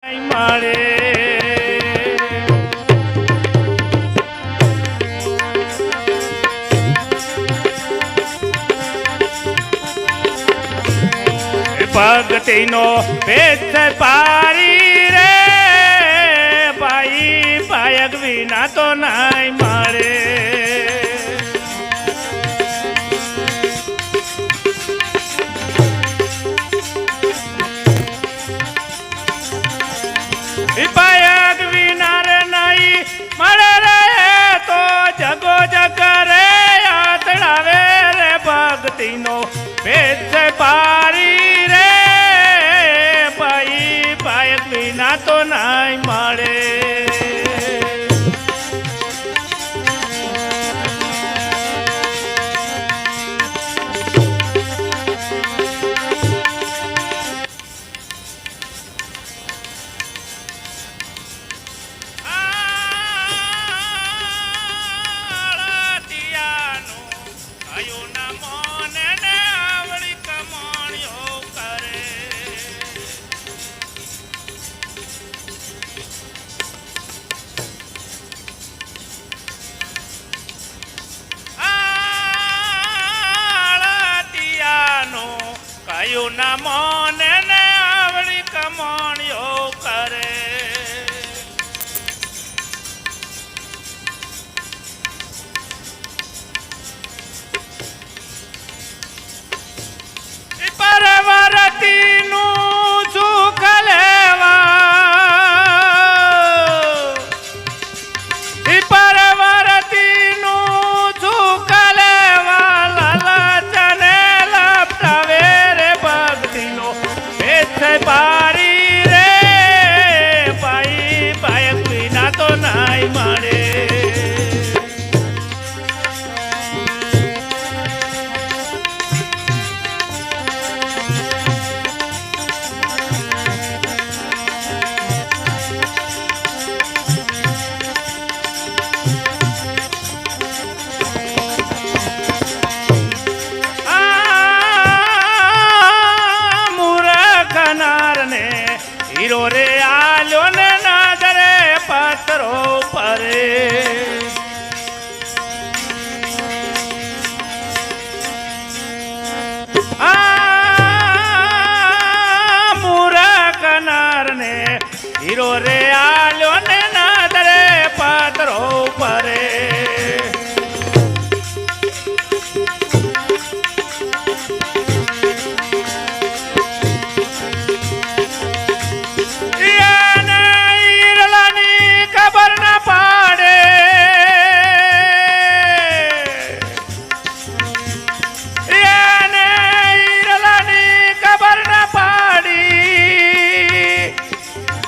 મળે ભક્તિનો ભેદ પારી રે ભાઈ પાયક વિના તો નહીં મળે પાયક વિના રે નહીં મળે રે તો જગો જગ રે આતડાવે રે ભક્તિનો ભેદ પારી રે ભાઈ પાયક વિના તો નહીં મળે કયું ના મોને ને આવડી કમાણીઓ કરે પરવરતી નું સુખ લેવા પરવરતી નું સુખ લેવા લાલચને લપટાવે પારી રે ભાઈ પાયક વિના તો નહીં મળે હીરો રે આલ્યો ને નજરે પથરો પરે મૂરખ નર ને હીરો રે આલ્યો ને નજરે પથરો પરે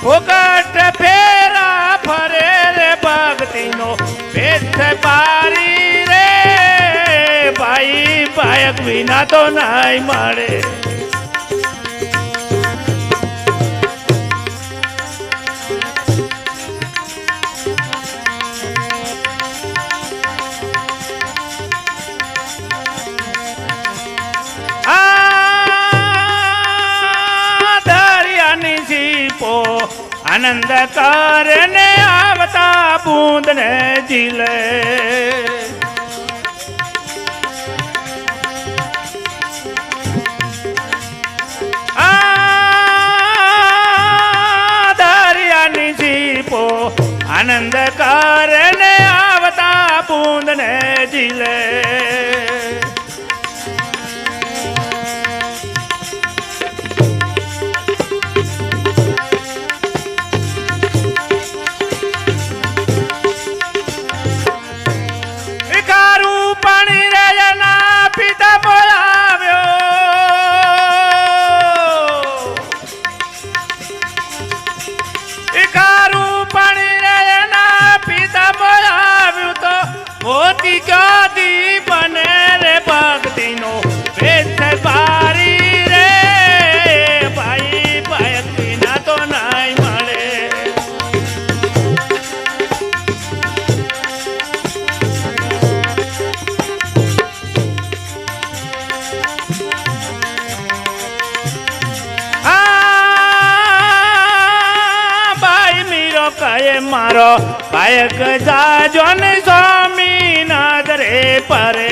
ફોકટ ફેરા ફરે રે ભક્તિનો ભેદ પારી રે ભાઈ પાયક વિના તો નહીં મળે દરિયાની જીપો આનંદ કરને આવતા બૂંદ ને ઝીલે દરિયાની જીપો આનંદ કરને આવતા બૂંદ ને ઝીલે મોતી ક્યાંથી બને રે ભક્તિનો ભેદ પારી રે ભાઈ પાયક વિના તો નહીં મળે કહે મારો કાયક જાજો ને સ્વામી નજરે પરે